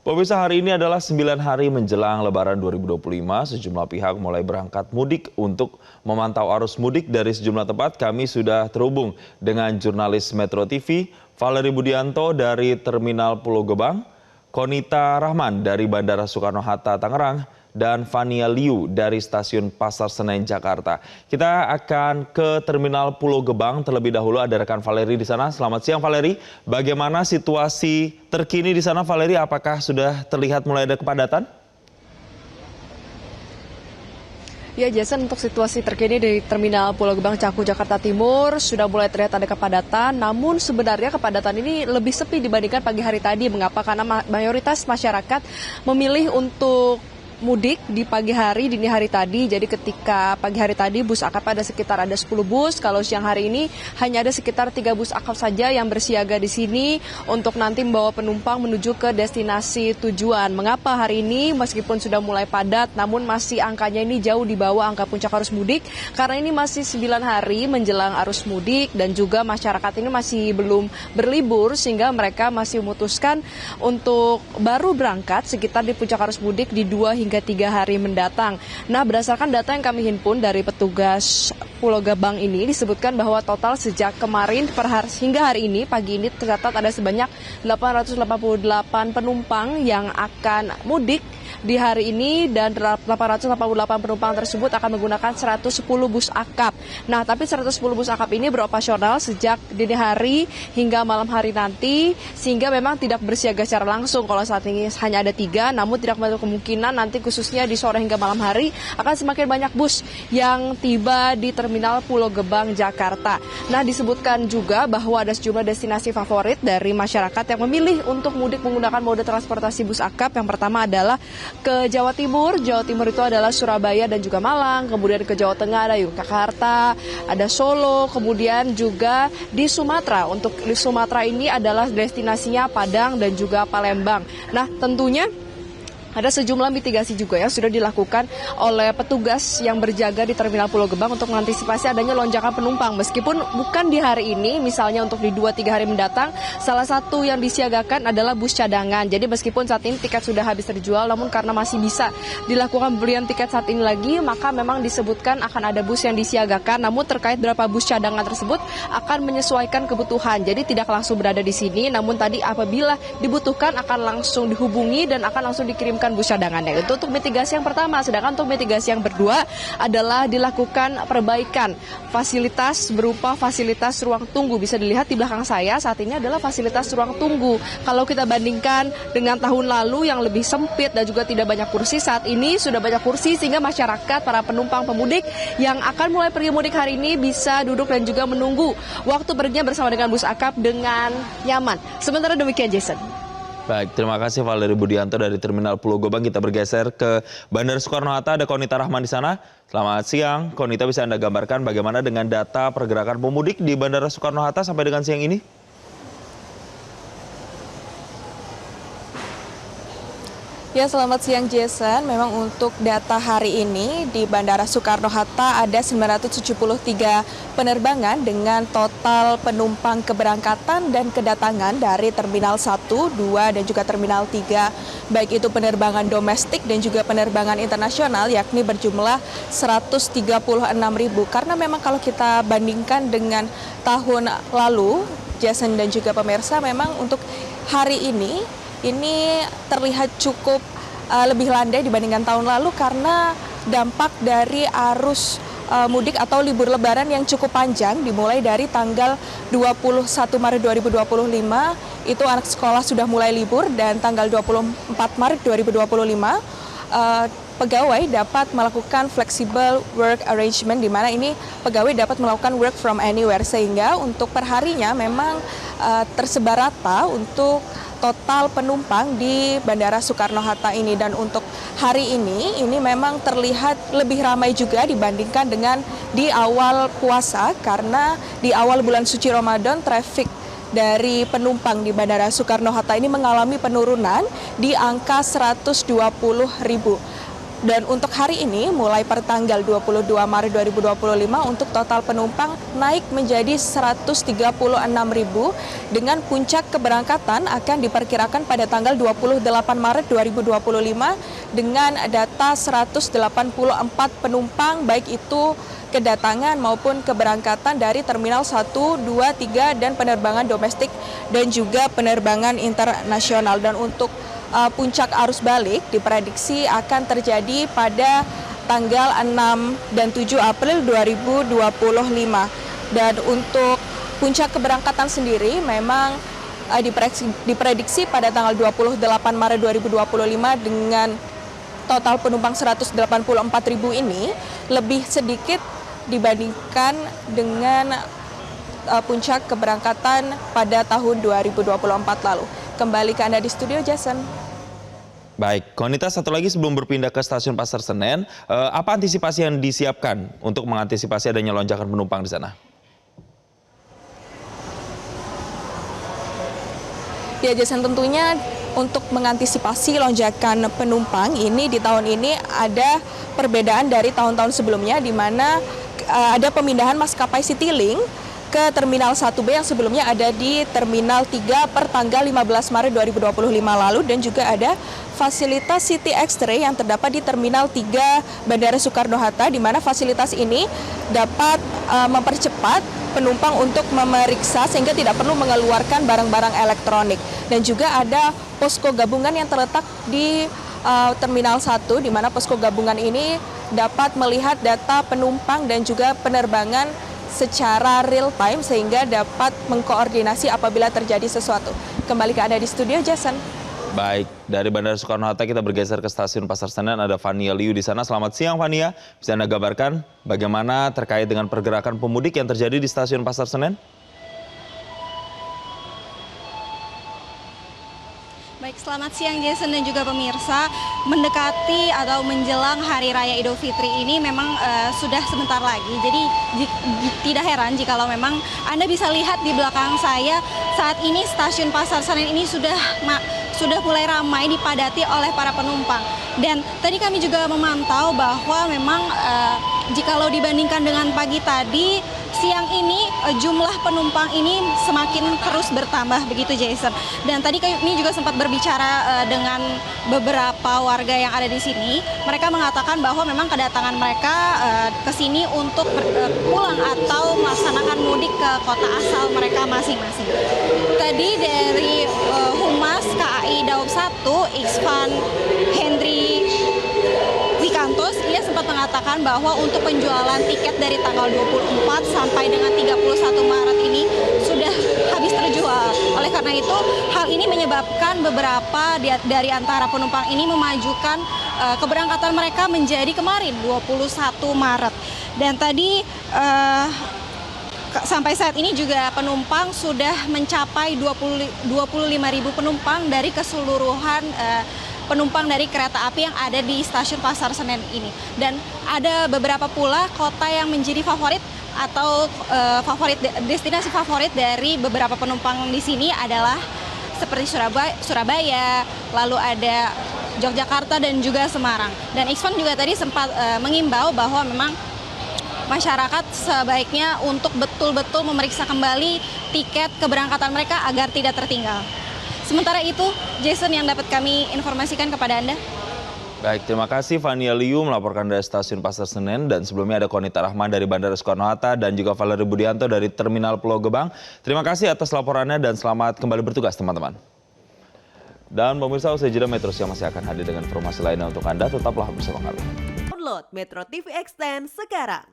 Pemirsa, hari ini adalah 9 hari menjelang Lebaran 2025. Sejumlah pihak mulai berangkat mudik. Untuk memantau arus mudik dari sejumlah tempat, kami sudah terhubung dengan jurnalis Metro TV, Valeri Budianto dari Terminal Pulau Gebang, Konita Rahman dari Bandara Soekarno-Hatta Tangerang, dan Fania Liu dari Stasiun Pasar Senen Jakarta. Kita akan ke Terminal Pulau Gebang terlebih dahulu. Ada rekan Valeri di sana. Selamat siang Valeri. Bagaimana situasi terkini di sana Valeri? Apakah sudah terlihat mulai ada kepadatan? Ya Jason, untuk situasi terkini di Terminal Pulau Gebang Cakung Jakarta Timur sudah mulai terlihat ada kepadatan. Namun sebenarnya kepadatan ini lebih sepi dibandingkan pagi hari tadi. Mengapa? Karena mayoritas masyarakat memilih untuk mudik di pagi hari, dini hari tadi. Jadi ketika pagi hari tadi bus akap ada sekitar 10 bus. Kalau siang hari ini hanya ada sekitar 3 bus akap saja yang bersiaga di sini untuk nanti membawa penumpang menuju ke destinasi tujuan. Mengapa hari ini meskipun sudah mulai padat namun masih angkanya ini jauh di bawah angka puncak arus mudik? Karena ini masih 9 hari menjelang arus mudik dan juga masyarakat ini masih belum berlibur sehingga mereka masih memutuskan untuk baru berangkat sekitar di puncak arus mudik di 2 hingga 3 hari mendatang. Nah, berdasarkan data yang kami himpun dari petugas Pulau Gebang ini disebutkan bahwa total sejak kemarin hingga hari ini pagi ini tercatat ada sebanyak 888 penumpang yang akan mudik di hari ini, dan 888 penumpang tersebut akan menggunakan 110 bus akap. Nah, tapi 110 bus akap ini beroperasional sejak dini hari hingga malam hari nanti, sehingga memang tidak bersiaga secara langsung. Kalau saat ini hanya ada 3, namun tidak menutup kemungkinan nanti khususnya di sore hingga malam hari akan semakin banyak bus yang tiba di Terminal Pulau Gebang, Jakarta. Nah, disebutkan juga bahwa ada sejumlah destinasi favorit dari masyarakat yang memilih untuk mudik menggunakan mode transportasi bus akap. Yang pertama adalah ke Jawa Timur. Jawa Timur itu adalah Surabaya dan juga Malang. Kemudian ke Jawa Tengah ada Yogyakarta, ada Solo, kemudian juga di Sumatera. Untuk di Sumatera ini adalah destinasinya Padang dan juga Palembang. Nah, tentunya ada sejumlah mitigasi juga yang sudah dilakukan oleh petugas yang berjaga di Terminal Pulau Gebang untuk mengantisipasi adanya lonjakan penumpang. Meskipun bukan di hari ini, misalnya untuk di 2-3 hari mendatang, salah satu yang disiagakan adalah bus cadangan. Jadi meskipun saat ini tiket sudah habis terjual, namun karena masih bisa dilakukan pembelian tiket saat ini lagi, maka memang disebutkan akan ada bus yang disiagakan. Namun terkait berapa bus cadangan tersebut akan menyesuaikan kebutuhan. Jadi tidak langsung berada di sini, namun tadi apabila dibutuhkan akan langsung dihubungi dan akan langsung dikirimkan bus cadangannya. Itu untuk mitigasi yang pertama. Sedangkan untuk mitigasi yang kedua adalah dilakukan perbaikan fasilitas berupa fasilitas ruang tunggu. Bisa dilihat di belakang saya saat ini adalah fasilitas ruang tunggu. Kalau kita bandingkan dengan tahun lalu yang lebih sempit dan juga tidak banyak kursi, saat ini sudah banyak kursi sehingga masyarakat, para penumpang pemudik yang akan mulai pergi mudik hari ini bisa duduk dan juga menunggu waktu perginya bersama dengan bus akap dengan nyaman. Sementara demikian, Jason. Baik, terima kasih Valeri Budianto dari Terminal Pulau Gebang. Kita bergeser ke Bandara Soekarno-Hatta. Ada Konita Rahman di sana. Selamat siang. Konita, bisa Anda gambarkan bagaimana dengan data pergerakan pemudik di Bandara Soekarno-Hatta sampai dengan siang ini? Ya, selamat siang Jason. Memang untuk data hari ini di Bandara Soekarno-Hatta ada 973 penerbangan dengan total penumpang keberangkatan dan kedatangan dari Terminal 1, 2, dan juga Terminal 3. Baik itu penerbangan domestik dan juga penerbangan internasional, yakni berjumlah 136.000. Karena memang kalau kita bandingkan dengan tahun lalu, Jason dan juga pemirsa, memang untuk hari ini terlihat cukup lebih landai dibandingkan tahun lalu karena dampak dari arus mudik atau libur lebaran yang cukup panjang, dimulai dari tanggal 21 Maret 2025 itu anak sekolah sudah mulai libur, dan tanggal 24 Maret 2025 pegawai dapat melakukan flexible work arrangement, di mana ini pegawai dapat melakukan work from anywhere, sehingga untuk perharinya memang tersebar rata untuk total penumpang di Bandara Soekarno-Hatta ini. Dan untuk hari ini memang terlihat lebih ramai juga dibandingkan dengan di awal puasa, karena di awal bulan suci Ramadan traffic dari penumpang di Bandara Soekarno-Hatta ini mengalami penurunan di angka 120.000. Dan untuk hari ini mulai pertanggal 22 Maret 2025 untuk total penumpang naik menjadi 136.000 dengan puncak keberangkatan akan diperkirakan pada tanggal 28 Maret 2025 dengan data 184 penumpang baik itu kedatangan maupun keberangkatan dari Terminal 1, 2, 3 dan penerbangan domestik dan juga penerbangan internasional. Dan untuk puncak arus balik diprediksi akan terjadi pada tanggal 6 dan 7 April 2025. Dan untuk puncak keberangkatan sendiri memang diprediksi pada tanggal 28 Maret 2025 dengan total penumpang 184.000 ini lebih sedikit dibandingkan dengan puncak keberangkatan pada tahun 2024 lalu. Kembali ke Anda di studio, Jason. Baik, Konita, satu lagi sebelum berpindah ke stasiun Pasar Senen, apa antisipasi yang disiapkan untuk mengantisipasi adanya lonjakan penumpang di sana? Ya, Jason, tentunya untuk mengantisipasi lonjakan penumpang ini di tahun ini ada perbedaan dari tahun-tahun sebelumnya di mana ada pemindahan maskapai Citylink ke Terminal 1B yang sebelumnya ada di Terminal 3 per tanggal 15 Maret 2025 lalu, dan juga ada fasilitas City X-ray yang terdapat di Terminal 3 Bandara Soekarno-Hatta, di mana fasilitas ini dapat mempercepat penumpang untuk memeriksa sehingga tidak perlu mengeluarkan barang-barang elektronik. Dan juga ada posko gabungan yang terletak di Terminal 1, di mana posko gabungan ini dapat melihat data penumpang dan juga penerbangan secara real time sehingga dapat mengkoordinasi apabila terjadi sesuatu. Kembali ke Anda di studio, Jason. Baik, dari Bandara Soekarno-Hatta kita bergeser ke stasiun Pasar Senen. Ada Fania Liu di sana. Selamat siang, Fania. Bisa Anda gambarkan bagaimana terkait dengan pergerakan pemudik yang terjadi di stasiun Pasar Senen? Baik, selamat siang Jason dan juga pemirsa. Mendekati atau menjelang Hari Raya Idul Fitri ini memang sudah sebentar lagi. Jadi tidak heran jikalau memang Anda bisa lihat di belakang saya saat ini stasiun Pasar Senen ini sudah mulai ramai dipadati oleh para penumpang. Dan tadi kami juga memantau bahwa memang jikalau dibandingkan dengan pagi tadi, siang ini jumlah penumpang ini semakin terus bertambah begitu, Jason. Dan tadi kami juga sempat berbicara dengan beberapa warga yang ada di sini. Mereka mengatakan bahwa memang kedatangan mereka ke sini untuk pulang atau melaksanakan mudik ke kota asal mereka masing-masing. Tadi dari Humas KAI Daob 1, Iksvan Hendri Wikantos, ia sempat mengatakan bahwa untuk penjualan tiket dari tanggal 24 sampai dengan 31 Maret ini sudah habis terjual. Oleh karena itu, hal ini menyebabkan beberapa dari antara penumpang ini memajukan keberangkatan mereka menjadi kemarin 21 Maret. Dan tadi sampai saat ini juga penumpang sudah mencapai 25.000 penumpang dari keseluruhan penumpang dari kereta api yang ada di stasiun Pasar Senen ini. Dan ada beberapa pula kota yang menjadi favorit atau destinasi favorit dari beberapa penumpang di sini adalah seperti Surabaya, lalu ada Yogyakarta dan juga Semarang. Dan Iksvan juga tadi sempat mengimbau bahwa memang masyarakat sebaiknya untuk betul-betul memeriksa kembali tiket keberangkatan mereka agar tidak tertinggal. Sementara itu, Jason, yang dapat kami informasikan kepada Anda. Baik, terima kasih Fania Liu melaporkan dari stasiun Pasar Senen, dan sebelumnya ada Konita Rahman dari Bandara Soekarno-Hatta dan juga Valery Budianto dari Terminal Pulau Gebang. Terima kasih atas laporannya dan selamat kembali bertugas, teman-teman. Dan pemirsa, usai jeda Metro Siang masih akan hadir dengan informasi lainnya untuk Anda. Tetaplah bersama kami. Download Metro TV Extend sekarang.